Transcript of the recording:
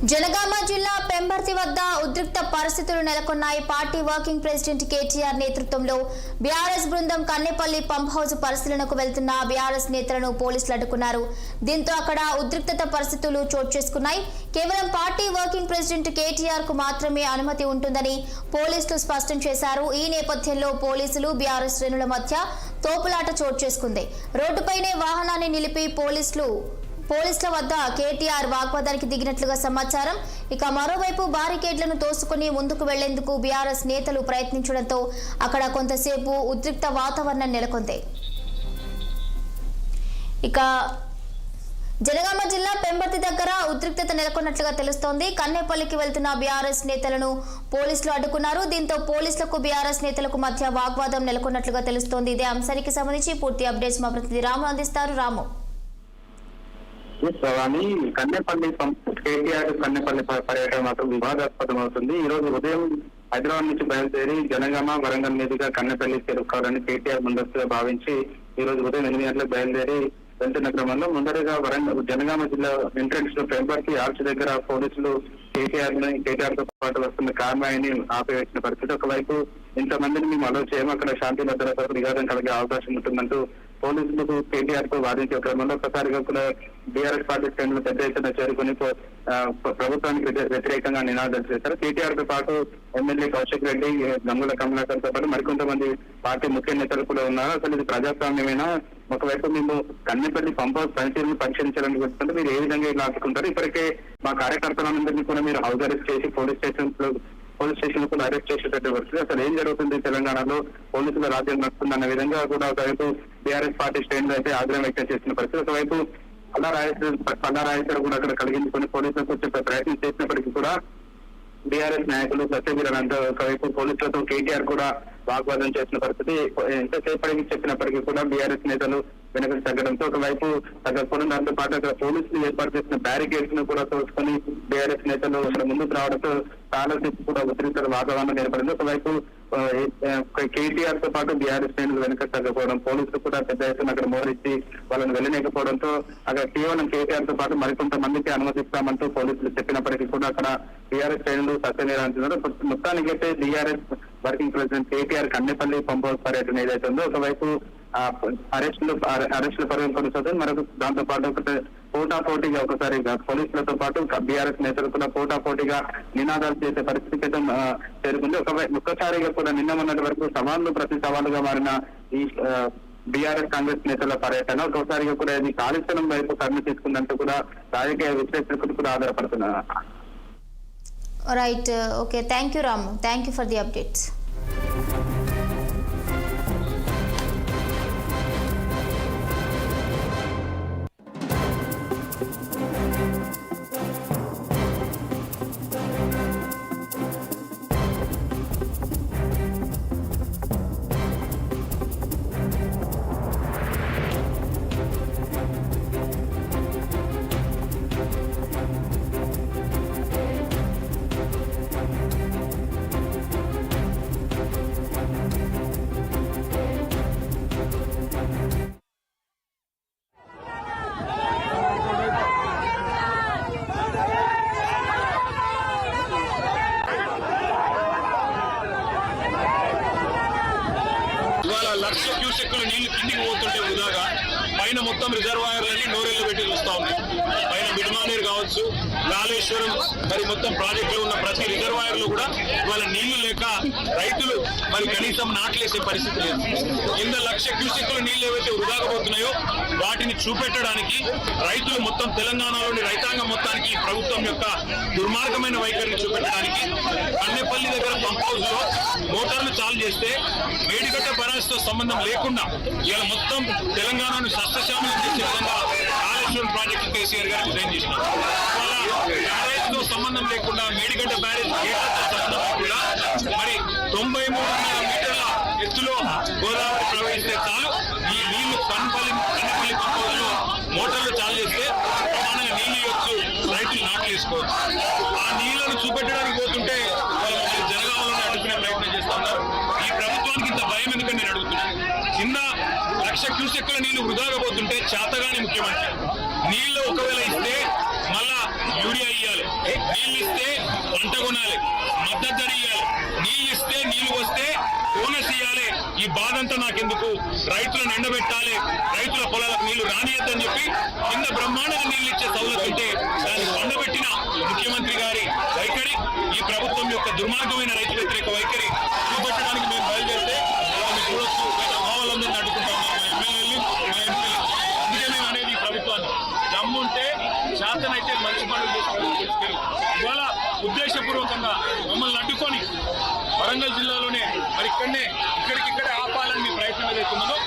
జనగామ జిల్లా పెంబర్తి వద్ద ఉద్రిక్త పరిస్థితులు నెలకొన్నాయి. పార్టీ వర్కింగ్ ప్రెసిడెంట్ కేటీఆర్ నేతృత్వంలో బీఆర్ఎస్ బృందం కన్నెపల్లి పంప్ హౌస్ పరిశీలనకు వెళ్తున్న బీఆర్ఎస్ నేతలను పోలీసులు అడ్డుకున్నారు. దీంతో అక్కడ ఉద్రిక్తత పరిస్థితులు చోటు చేసుకున్నాయి. కేవలం పార్టీ వర్కింగ్ ప్రెసిడెంట్ కేటీఆర్ కు మాత్రమే అనుమతి ఉంటుందని పోలీసులు స్పష్టం చేశారు. ఈ నేపథ్యంలో పోలీసులు బీఆర్ఎస్ శ్రేణుల మధ్య తోపులాట చోటు చేసుకుంది. రోడ్డుపైనే వాహనాన్ని నిలిపి పోలీసుల వద్ద కేటీఆర్ వాగ్వాదానికి దిగినట్లుగా సమాచారం. ఇక మరోవైపు బారికేడ్లను తోసుకుని ముందుకు వెళ్లేందుకు బీఆర్ఎస్ నేతలు ప్రయత్నించడంతో అక్కడ కొంతసేపు ఉద్రిక్త వాతావరణం నెలకొంది. ఇక జనగామ జిల్లా పెంబర్తి దగ్గర ఉద్రిక్తత నెలకొన్నట్లుగా తెలుస్తోంది. కన్నెపల్లికి వెళ్తున్న బీఆర్ఎస్ నేతలను పోలీసులు అడ్డుకున్నారు. దీంతో పోలీసులకు బీఆర్ఎస్ నేతలకు మధ్య వాగ్వాదం నెలకొన్నట్లుగా తెలుస్తోంది. ఇదే అంశానికి సంబంధించి పూర్తి అప్డేట్స్ మా ప్రతినిధి రాము అందిస్తారు. రాము, కన్నెపల్లి కేటీఆర్ కన్నెపల్లి పర్యటన మాత్రం వివాదాస్పదం అవుతుంది. ఈ రోజు ఉదయం హైదరాబాద్ నుంచి బయలుదేరి జనగామ వరంగల్ మీదుగా కన్నెపల్లి చేరుకోవాలని కేటీఆర్ ముందస్తుగా భావించి ఈ రోజు ఉదయం 8 గంటలకు బయలుదేరి వెళ్తున్న క్రమంలో ముందరగా జనగామ జిల్లా ఎంట్రెన్స్ లో పెంబర్తి ఆర్చ్ దగ్గర పోలీసులు కేటీఆర్ తో పాటు వస్తున్న కార్మాయిని ఆపివేసిన పరిస్థితి. ఒకవైపు ఇంతమందిని మేము అలో చేయము, అక్కడ శాంతి భద్రతకు విఘాతం కలిగే అవకాశం ఉంటుందంటూ పోలీసులకు కేటీఆర్ కు వాదించే క్రమంలో ఒకసారిగా కూడా బీఆర్ఎస్ పార్టీ శ్రేణులు పెద్ద ఎత్తున చేరుకుని ప్రభుత్వానికి వ్యతిరేకంగా నినాదాలు చేశారు. కేటీఆర్ తో పాటు ఎమ్మెల్యే కౌశిక్ రెడ్డి, గంగుల కమలాకర్ తో పాటు మరికొంతమంది పార్టీ ముఖ్య నేతలు కూడా ఉన్నారు. అసలు ఇది ప్రజాస్వామ్యమైన, ఒకవైపు మేము కన్నెపల్లి పంప్ హౌస్ పనితీరును పరిశీలించడానికి వస్తుంటే మీరు ఏ విధంగా ఇలా ఆపుకుంటారు? ఇప్పటికే మా కార్యకర్తలందరినీ కూడా మీరు హౌస్ అరెస్ట్ చేసి పోలీస్ స్టేషన్ కూడా అరెస్ట్ చేసేటట్టు వస్తుంది. అసలు ఏం జరుగుతుంది తెలంగాణలో, పోలీసుల రాజ్యం నడుస్తుందన్న విధంగా కూడా ఒకవైపు బీఆర్ఎస్ పార్టీ శ్రేణులు అయితే ఆగ్రహం వ్యక్తం చేసిన పరిస్థితి. ఒకవైపు పల్లారాయసర్ కూడా అక్కడ కలిగించుకుని పోలీసులకు చెప్పే ప్రయత్నం చేసినప్పటికీ కూడా బీఆర్ఎస్ నాయకులు సత్యవీరంతా ఒకవైపు పోలీసులతో కేటీఆర్ కూడా వాగ్వాదం చేసిన పరిస్థితి. ఎంతసేపటికి చెప్పినప్పటికీ కూడా బీఆర్ఎస్ నేతలు వెనకకు తగ్గడంతో ఒకవైపు తగ్గకపోవడం, దాంతో పాటు అక్కడ పోలీసులు ఏర్పాటు చేసిన బ్యారికేడ్స్ ను కూడా తోసుకొని బీఆర్ఎస్ నేతలు అక్కడ ముందుకు రావడంతో చాలా సేపు కూడా ఉద్రిక్త వాతావరణం ఏర్పడింది. ఒకవైపు కేటీఆర్ తో పాటు బీఆర్ఎస్ శ్రేణులు వెనక తగ్గకపోవడం, పోలీసులు కూడా పెద్ద ఎత్తున అక్కడ మోహరించి వాళ్ళని వెళ్ళలేకపోవడంతో అక్కడ కేవలం కేటీఆర్ తో పాటు మరికొంతమందికి అనుమతిస్తామంటూ పోలీసులు చెప్పినప్పటికీ కూడా అక్కడ బీఆర్ఎస్ శ్రేణులు సత్యనిరాంటున్నారు. మొత్తానికైతే BRS working president KTR Kannepalli pump house పర్యటన ఏదైతే ఉందో ఒకవైపు అరెస్టుల పర్వం కొనసాగుతుంది. మరొక దాంతో పాటు పోటాపోటీగా ఒకసారి పోలీసులతో పాటు బీఆర్ఎస్ నేతలు కూడా పోటాపోటీగా నినాదాలు చేసే పరిస్థితి అయితే చేరుకుంది. ఒక్కసారిగా కూడా నిన్న మొన్నటి వరకు సవాళ్లు ప్రతి సవాలుగా మారిన ఈ బీఆర్ఎస్ కాంగ్రెస్ నేతల పర్యటన ఒకసారిగా కూడా ఇది కాళేశ్వరం వైపు కర్మ తీసుకుందంటూ కూడా రాజకీయ విశ్లేషకులు కూడా ఆధారపడుతున్నారు. Right, okay, thank you Ramu, thank you for the updates. లక్ష క్యూసెక్కులు నీళ్లు కిందికి పోతుంటే వృధాగా పైన మొత్తం రిజర్వాయర్లన్నీ నోరెళ్లు పెట్టి చూస్తా ఉంది. పైన బిడ్మానేరు కావచ్చు, కాళేశ్వరం, మరి మొత్తం ప్రాజెక్టులో ఉన్న ప్రతి రిజర్వాయర్లు కూడా ఇవాళ నీళ్లు లేక రైతులు మరి కనీసం నాట్లేసే పరిస్థితి లేదు. కింద లక్ష క్యూసెక్కులు నీళ్లు ఏవైతే వృధాగా పోతున్నాయో వాటిని చూపెట్టడానికి రైతులు మొత్తం తెలంగాణలోని రైతాంగం మొత్తానికి ప్రభుత్వం యొక్క దుర్మార్గమైన వైఖరిని చూపెట్టడానికి కన్నెపల్లి దగ్గర పంప్ హౌస్ లో మోటార్లు చాలు చేస్తే మేడిగడ్డ బరాజ్తో సంబంధం లేకుండా ఇవాళ మొత్తం తెలంగాణను సస్యశ్యామలం చేసే విధంగా కాళేశ్వరం ప్రాజెక్టు కేసీఆర్ గారు డిజైన్ చేసినారు. బ్యారేజ్ తో సంబంధం లేకుండా మేడిగడ్డ బ్యారేజ్ గేట్లతో సంబంధం లేకుండా మరి 93 మీటర్ల ఎత్తులో గోదావరి ప్రవహిస్తే చాలు ఈ నీళ్లు కన్నెపల్లి పంప్ హౌస్ లో మోటార్లు చాలు చేస్తే ప్రమాణంగా నీళ్లు ఇవ్వచ్చు, రైతులు నాట్లు వేసుకోవచ్చు. ఆ నీళ్లను చూపెట్టడానికి పోతుంటే జనగామలోనే అడుగుకునే ప్రయత్నం చేస్తా ఉన్నారు. ఈ ప్రభుత్వానికి ఇంత భయం ఎందుకని నేను అడుగుతున్నాను. కింద లక్ష క్యూసెక్కుల నీళ్లు వృధాగా పోతుంటే చేతగాని ముఖ్యమంత్రి నీళ్లు ఒకవేళ ఇస్తే మళ్ళా యూరియా ఇవ్వాలి, నీళ్ళు ఇస్తే పంట కొనాలి, మద్దతు ధర ఇవ్వాలి, నీళ్ళు ఇస్తే నీళ్లు వస్తే బోనస్ ఇవ్వాలి. ఈ బాధంతా నాకెందుకు, రైతులను ఎండబెట్టాలి, రైతుల పొలాలకు నీళ్లు రానియద్దని చెప్పి కింద బ్రహ్మాండంగా నీళ్లు ఇచ్చే సౌలభ్యం ఉంటే దాన్ని పండబెట్టిన ముఖ్యమంత్రి గారి వైఖరి, ఈ ప్రభుత్వం యొక్క దుర్మార్గమైన రైతు వ్యతిరేక వైఖరి చూపెట్టడానికి మేము బయలుదేరితే వాళ్ళు చూడొచ్చు. గత భావాలందరినీ అడ్డుకుంటాం, మా ఎమ్మెల్యేలు, మా ఎంపీలు. అందుకే మేము అనేది ఈ ప్రభుత్వాన్ని దమ్ముంటే శాతనైతే మంచి పనులు చేసుకెళ్ళి ఇవాళ ఉద్దేశపూర్వకంగా మమ్మల్ని అడ్డుకొని వరంగల్ జిల్లాలోనే మరి ఇక్కడికిక్కడే ఆపాలని మీ ప్రయత్నం ఏదైతే ఉన్నదో